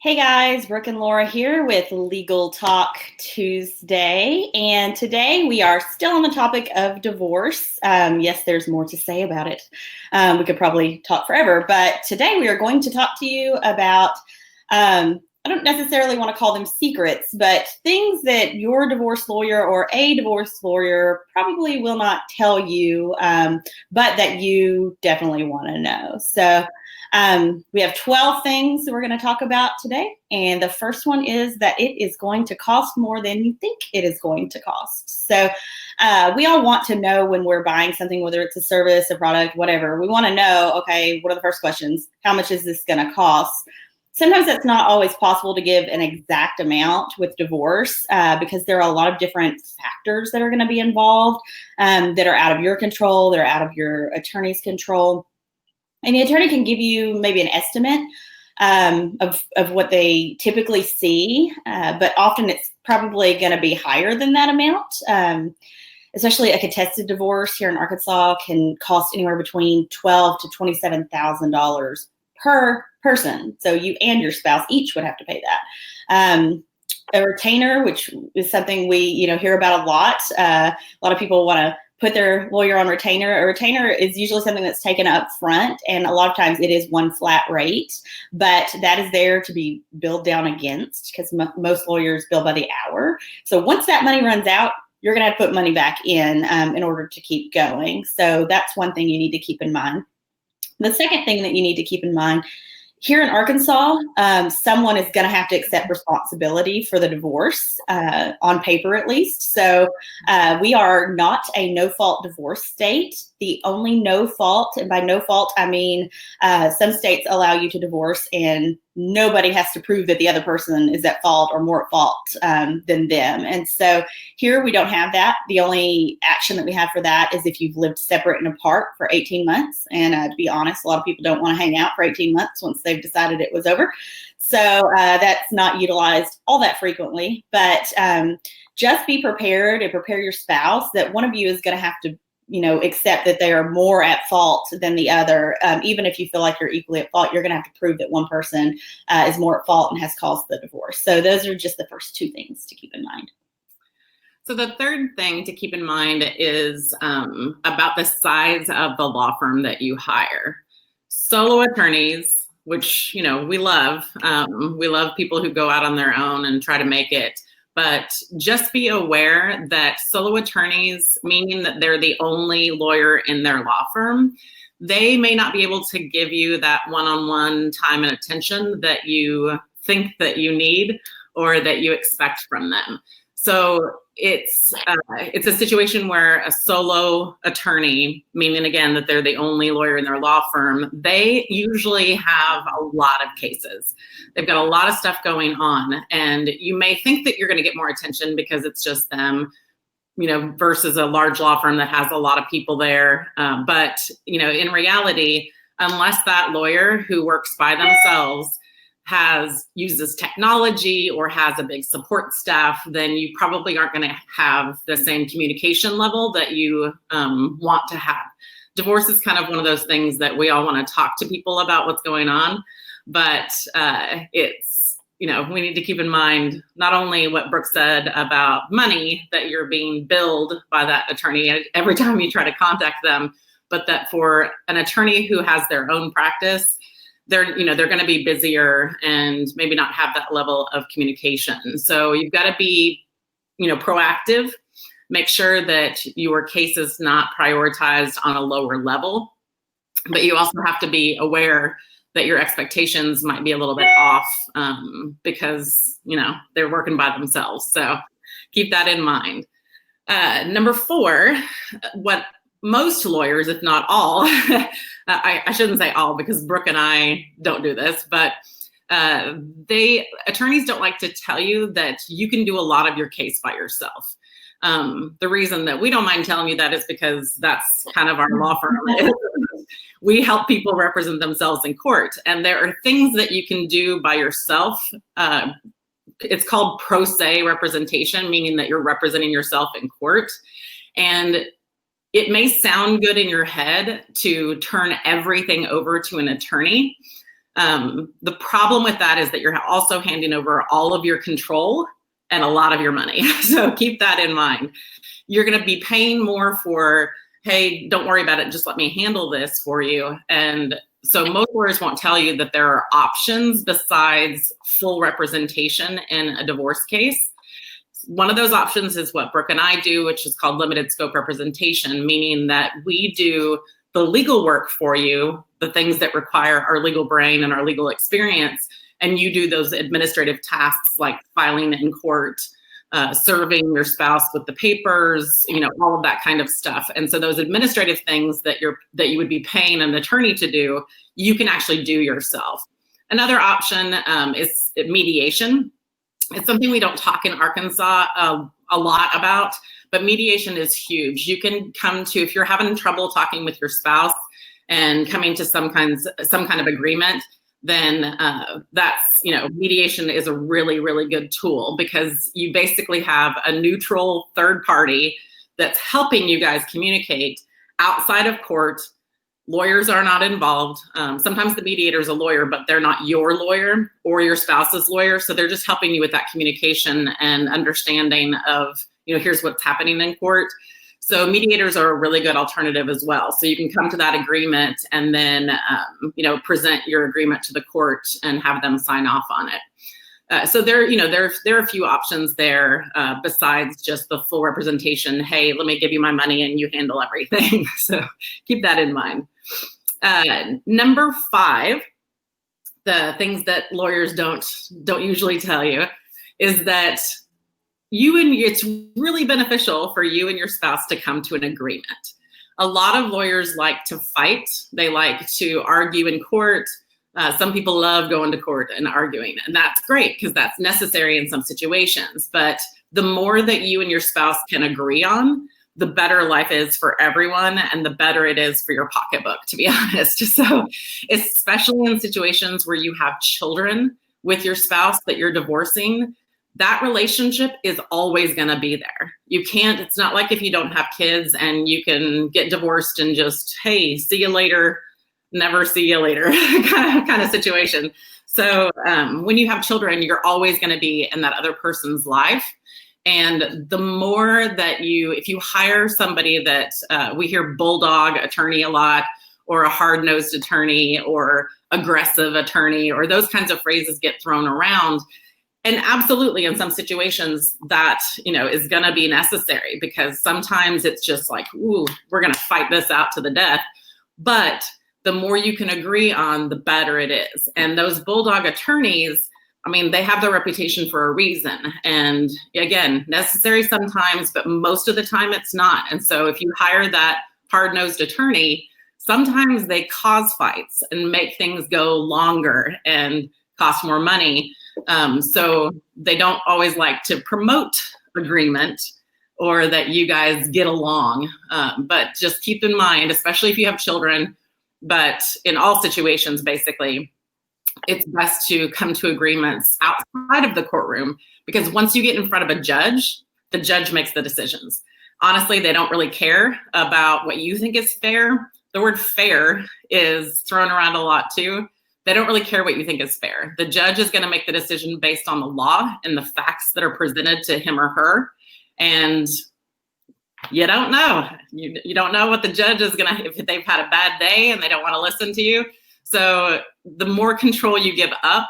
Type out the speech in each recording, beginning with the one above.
Hey guys, Brooke and Laura here with Legal Talk Tuesday. And today we are still on the topic of divorce. Yes, there's more to say about it. We could probably talk forever, but today we are going to talk to you about, I don't necessarily want to call them secrets, but things that your divorce lawyer or a divorce lawyer probably will not tell you, but that you definitely want to know. So we have 12 things that we're going to talk about today. And the first one is that it is going to cost more than you think it is going to cost. So we all want to know when we're buying something, whether it's a service, a product, whatever. We want to know, okay, what are the first questions? How much is this going to cost? Sometimes that's not always possible to give an exact amount with divorce because there are a lot of different factors that are going to be involved that are out of your control, that are out of your attorney's control. And the attorney can give you maybe an estimate of what they typically see, but often it's probably going to be higher than that amount. Especially a contested divorce here in Arkansas can cost anywhere between $12,000 to $27,000 per person. So you and your spouse each would have to pay that. A retainer, which is something we hear about a lot. A lot of people want to put their lawyer on retainer. A retainer is usually something that's taken up front, and a lot of times it is one flat rate, but that is there to be billed down against because most lawyers bill by the hour. So once that money runs out, you're going to have to put money back in order to keep going. So that's one thing you need to keep in mind. The second thing that you need to keep in mind, here in Arkansas, someone is going to have to accept responsibility for the divorce, on paper at least. So we are not a no-fault divorce state. The only no fault, and by no fault, I mean some states allow you to divorce and nobody has to prove that the other person is at fault or more at fault than them. And so here we don't have that. The only action that we have for that is if you've lived separate and apart for 18 months. And to be honest, a lot of people don't want to hang out for 18 months once they've decided it was over. So that's not utilized all that frequently. But just be prepared and prepare your spouse that one of you is going to have to accept that they are more at fault than the other. Even if you feel like you're equally at fault, you're going to have to prove that one person is more at fault and has caused the divorce. So those are just the first two things to keep in mind. So the third thing to keep in mind is about the size of the law firm that you hire. Solo attorneys, which, we love. We love people who go out on their own and try to make it. But just be aware that solo attorneys, meaning that they're the only lawyer in their law firm, they may not be able to give you that one-on-one time and attention that you think that you need or that you expect from them. So it's a situation where a solo attorney, meaning again that they're the only lawyer in their law firm, they usually have a lot of cases. They've got a lot of stuff going on, and you may think that you're going to get more attention because it's just them, versus a large law firm that has a lot of people there. But in reality, unless that lawyer who works by themselves uses technology or has a big support staff, then you probably aren't going to have the same communication level that you want to have. Divorce is kind of one of those things that we all want to talk to people about what's going on, but it's, we need to keep in mind not only what Brooke said about money, that you're being billed by that attorney every time you try to contact them, but that for an attorney who has their own practice, they're going to be busier and maybe not have that level of communication. So you've got to be, proactive, make sure that your case is not prioritized on a lower level, but you also have to be aware that your expectations might be a little bit off because, they're working by themselves. So keep that in mind. Number 4, what most lawyers, if not all, I shouldn't say all because Brooke and I don't do this, but attorneys don't like to tell you that you can do a lot of your case by yourself. The reason that we don't mind telling you that is because that's kind of our law firm. We help people represent themselves in court, and there are things that you can do by yourself. It's called pro se representation, meaning that you're representing yourself in court. And it may sound good in your head to turn everything over to an attorney, The problem with that is that you're also handing over all of your control and a lot of your money. So keep that in mind. You're going to be paying more for, hey, don't worry about it, just let me handle this for you. And so most lawyers won't tell you that there are options besides full representation in a divorce case. One of those options is what Brooke and I do, which is called limited scope representation, meaning that we do the legal work for you, the things that require our legal brain and our legal experience, and you do those administrative tasks like filing in court, serving your spouse with the papers, all of that kind of stuff. And so those administrative things that you would be paying an attorney to do, you can actually do yourself. Another option is mediation. It's something we don't talk in Arkansas a lot about, but mediation is huge. You can come to, if you're having trouble talking with your spouse and coming to some kind of agreement, then mediation is a really, really good tool, because you basically have a neutral third party that's helping you guys communicate outside of court. Lawyers are not involved. Sometimes the mediator is a lawyer, but they're not your lawyer or your spouse's lawyer. So they're just helping you with that communication and understanding of, here's what's happening in court. So mediators are a really good alternative as well. So you can come to that agreement and then, present your agreement to the court and have them sign off on it. So there are a few options there besides just the full representation. Hey, let me give you my money and you handle everything. So keep that in mind. Number 5, the things that lawyers don't usually tell you is that it's really beneficial for you and your spouse to come to an agreement. A lot of lawyers like to fight. They like to argue in court. Some people love going to court and arguing, and that's great because that's necessary in some situations. But the more that you and your spouse can agree on, the better life is for everyone and the better it is for your pocketbook, to be honest. So especially in situations where you have children with your spouse that you're divorcing, that relationship is always going to be there. It's not like if you don't have kids and you can get divorced and just, hey, see you later, never see you later kind of situation. So when you have children, you're always going to be in that other person's life. And the more that if you hire somebody that we hear bulldog attorney a lot, or a hard-nosed attorney, or aggressive attorney, or those kinds of phrases get thrown around. And absolutely, in some situations, that is going to be necessary, because sometimes it's just like, ooh, we're going to fight this out to the death. But the more you can agree on, the better it is. And those bulldog attorneys, they have their reputation for a reason. And again, necessary sometimes, but most of the time it's not. And so if you hire that hard-nosed attorney, sometimes they cause fights and make things go longer and cost more money. So they don't always like to promote agreement or that you guys get along. But just keep in mind, especially if you have children, but in all situations, basically, it's best to come to agreements outside of the courtroom, because once you get in front of a judge, the judge makes the decisions. Honestly, they don't really care about what you think is fair. The word fair is thrown around a lot too. They don't really care what you think is fair. The judge is going to make the decision based on the law and the facts that are presented to him or her. And you don't know. You don't know what the judge is going to, if they've had a bad day and they don't want to listen to you. So the more control you give up,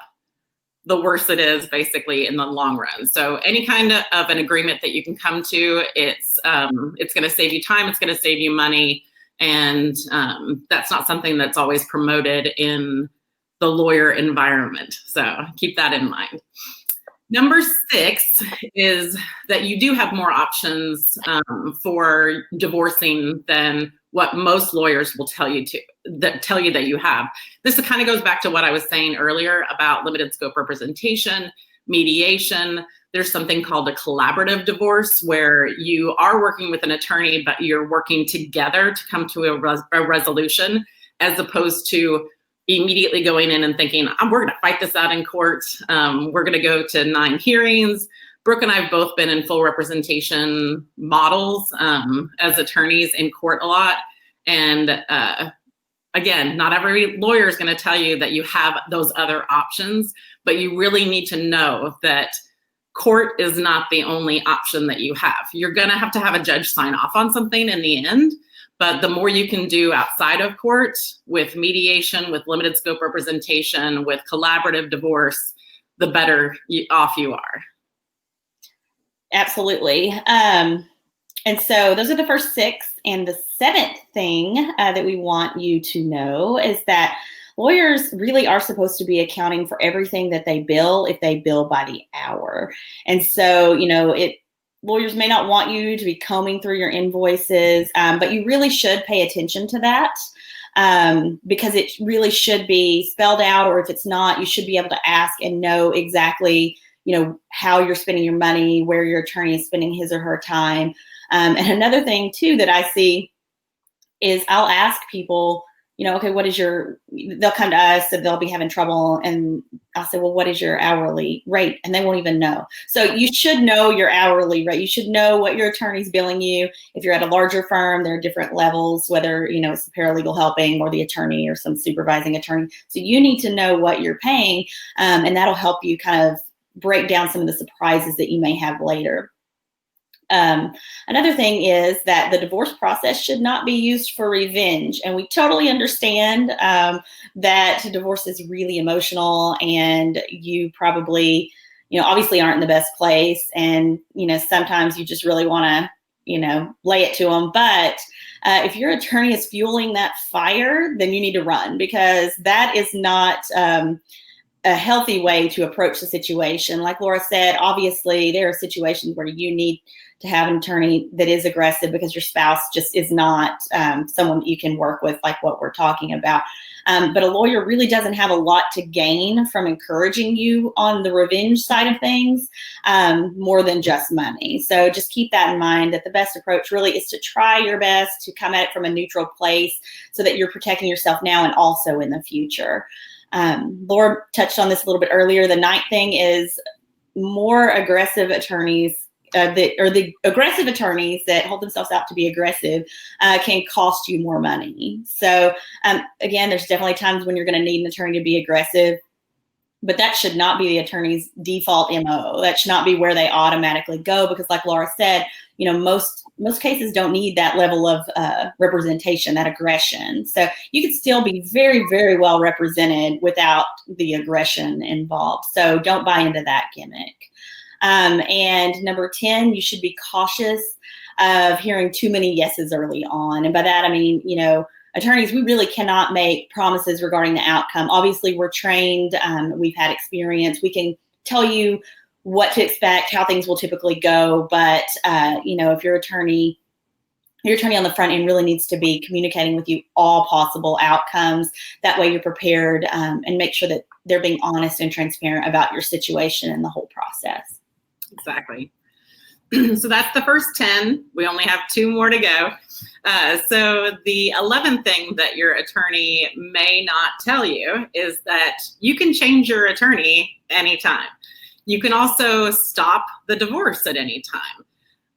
the worse it is basically in the long run. So any kind of an agreement that you can come to, it's going to save you time, it's going to save you money. And that's not something that's always promoted in the lawyer environment. So keep that in mind. Number 6 is that you do have more options for divorcing than what most lawyers will tell you that you have. This kind of goes back to what I was saying earlier about limited scope representation, mediation. There's something called a collaborative divorce, where you are working with an attorney, but you're working together to come to a resolution, as opposed to immediately going in and thinking, we're going to fight this out in court. We're going to go to 9 hearings. Brooke and I have both been in full representation models as attorneys in court a lot. And again, not every lawyer is going to tell you that you have those other options, but you really need to know that court is not the only option that you have. You're going to have a judge sign off on something in the end, but the more you can do outside of court with mediation, with limited scope representation, with collaborative divorce, the better off you are. Absolutely. And so those are the first 6. And the 7th thing that we want you to know is that lawyers really are supposed to be accounting for everything that they bill if they bill by the hour. And so, lawyers may not want you to be combing through your invoices, but you really should pay attention to that because it really should be spelled out, or if it's not, you should be able to ask and know exactly, how you're spending your money, where your attorney is spending his or her time. And another thing too that I see is I'll ask people, okay, they'll come to us and they'll be having trouble. And I'll say, well, what is your hourly rate? And they won't even know. So you should know your hourly rate. You should know what your attorney's billing you. If you're at a larger firm, there are different levels, whether, it's the paralegal helping or the attorney or some supervising attorney. So you need to know what you're paying, and that'll help you kind of break down some of the surprises that you may have later. Another thing is that the divorce process should not be used for revenge. And we totally understand that divorce is really emotional, and you probably, obviously aren't in the best place. And, sometimes you just really want to, lay it to them. But if your attorney is fueling that fire, then you need to run, because that is not a healthy way to approach the situation. Like Laura said, obviously there are situations where you need to have an attorney that is aggressive because your spouse just is not someone that you can work with, like what we're talking about. But a lawyer really doesn't have a lot to gain from encouraging you on the revenge side of things, more than just money. So just keep that in mind, that the best approach really is to try your best to come at it from a neutral place so that you're protecting yourself now and also in the future. Laura touched on this a little bit earlier. The 9th thing is more aggressive attorneys, the aggressive attorneys that hold themselves out to be aggressive can cost you more money. So again, there's definitely times when you're going to need an attorney to be aggressive, but that should not be the attorney's default MO. That should not be where they automatically go, because like Laura said, most cases don't need that level of representation, that aggression. So you could still be very, very well represented without the aggression involved. So don't buy into that gimmick. And number 10, you should be cautious of hearing too many yeses early on. And by that, I mean, attorneys, we really cannot make promises regarding the outcome. Obviously, we're trained. We've had experience. We can tell you what to expect, how things will typically go. But, if your attorney on the front end really needs to be communicating with you all possible outcomes. That way you're prepared, and make sure that they're being honest and transparent about your situation and the whole process. Exactly. So that's the first 10. We only have 2 more to go. So the 11th thing that your attorney may not tell you is that you can change your attorney anytime. You can also stop the divorce at any time.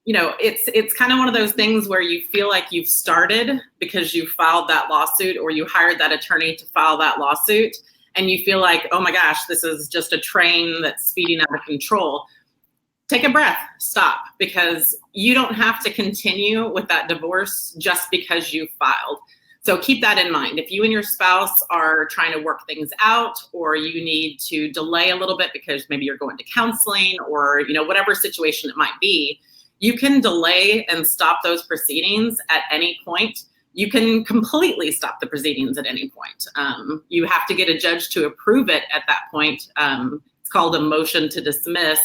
It's kind of one of those things where you feel like you've started because you filed that lawsuit, or you hired that attorney to file that lawsuit, and you feel like, oh my gosh, this is just a train that's speeding out of control. Take a breath, stop, because you don't have to continue with that divorce just because you filed. So keep that in mind. If you and your spouse are trying to work things out, or you need to delay a little bit because maybe you're going to counseling, or whatever situation it might be, you can delay and stop those proceedings at any point. You can completely stop the proceedings at any point. You have to get a judge to approve it at that point. It's called a motion to dismiss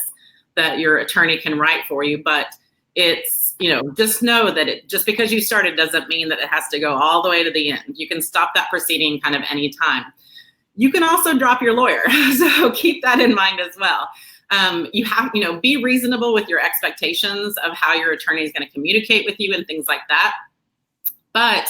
that your attorney can write for you, but it's, just know that just because you started doesn't mean that it has to go all the way to the end. You can stop that proceeding kind of any time. You can also drop your lawyer, so keep that in mind as well. You have, be reasonable with your expectations of how your attorney is going to communicate with you and things like that. But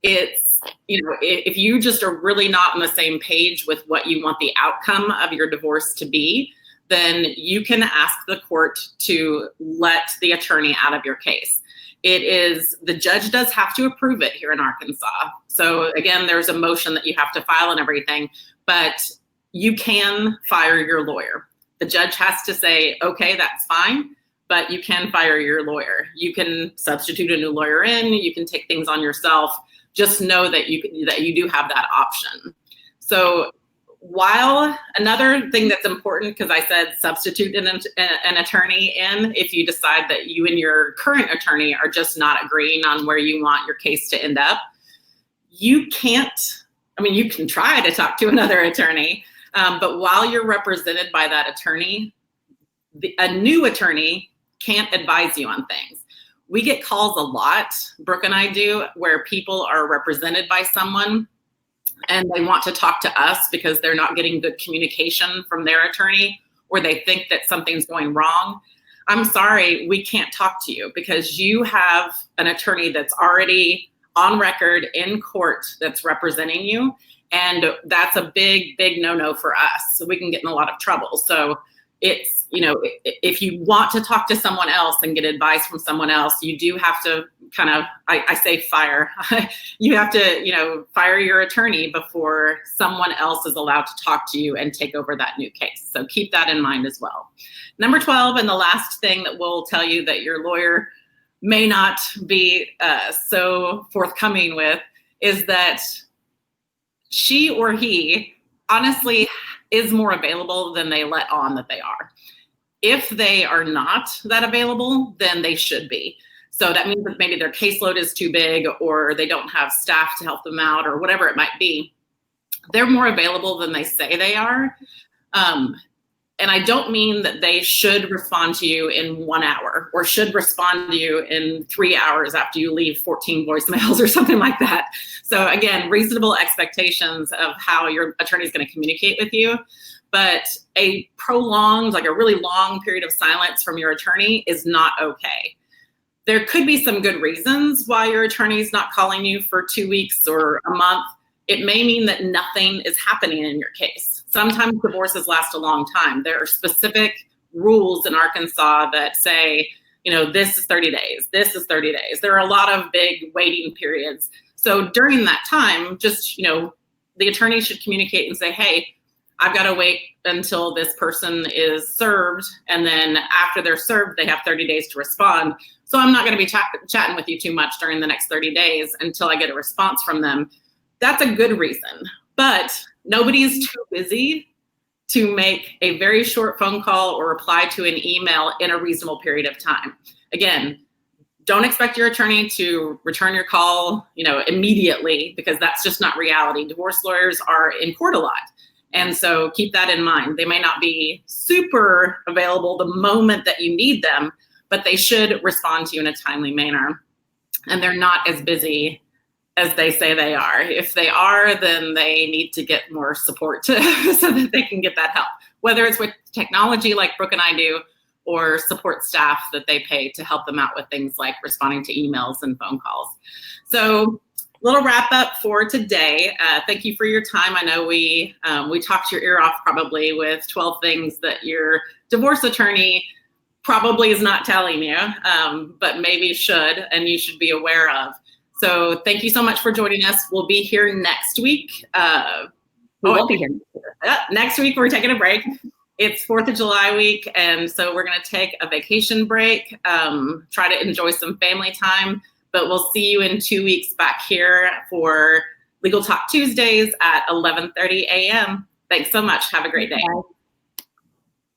it's, if you just are really not on the same page with what you want the outcome of your divorce to be, then you can ask the court to let the attorney out of your case. It is, the judge does have to approve it here in Arkansas. So again, there's a motion that you have to file and everything, but you can fire your lawyer. The judge has to say, okay, that's fine, but you can fire your lawyer. You can substitute a new lawyer in, you can take things on yourself. Just know that you do have that option. So while another thing that's important, because I said substitute an attorney in if you decide that you and your current attorney are just not agreeing on where you want your case to end up, you can't, I mean, you can try to talk to another attorney, but while you're represented by that attorney, a new attorney can't advise you on things. We get calls a lot, Brooke and I do, where people are represented by someone and they want to talk to us because they're not getting good communication from their attorney, or they think that something's going wrong. I'm sorry, we can't talk to you because you have an attorney that's already on record in court that's representing you. And that's a big, big no-no for us. So we can get in a lot of trouble. So it's, you know, if you want to talk to someone else and get advice from someone else, you do have to kind of, I say fire. You have to, you know, fire your attorney before someone else is allowed to talk to you and take over that new case. So keep that in mind as well. Number 12, and the last thing that will tell you that your lawyer may not be so forthcoming with is that she or he honestly is more available than they let on that they are. If they are not that available, then they should be. So that means that maybe their caseload is too big, or they don't have staff to help them out, or whatever it might be. They're more available than they say they are. And I don't mean that they should respond to you in 1 hour or should respond to you in 3 hours after you leave 14 voicemails or something like that. So again, reasonable expectations of how your attorney is going to communicate with you. But a prolonged, like a really long period of silence from your attorney is not okay. There could be some good reasons why your attorney is not calling you for 2 weeks or a month. It may mean that nothing is happening in your case. Sometimes divorces last a long time. There are specific rules in Arkansas that say, you know, this is 30 days, this is 30 days. There are a lot of big waiting periods. So during that time, just, you know, the attorney should communicate and say, hey, I've got to wait until this person is served. And then after they're served, they have 30 days to respond. So I'm not going to be chatting with you too much during the next 30 days until I get a response from them. That's a good reason. But nobody's too busy to make a very short phone call or reply to an email in a reasonable period of time. Again, don't expect your attorney to return your call, you know, immediately, because that's just not reality. Divorce lawyers are in court a lot. And so keep that in mind. They may not be super available the moment that you need them, but they should respond to you in a timely manner. And they're not as busy as they say they are. If they are, then they need to get more support so that they can get that help, whether it's with technology like Brooke and I do, or support staff that they pay to help them out with things like responding to emails and phone calls. So little wrap up for today. Thank you for your time. I know we talked your ear off probably with 12 things that your divorce attorney probably is not telling you, but maybe should, and you should be aware of. So thank you so much for joining us. We'll be here next week. We will be here. Next week, we're taking a break. It's 4th of July week, and so we're going to take a vacation break, try to enjoy some family time, but we'll see you in 2 weeks back here for Legal Talk Tuesdays at 11:30 a.m. Thanks so much. Have a great day. Bye.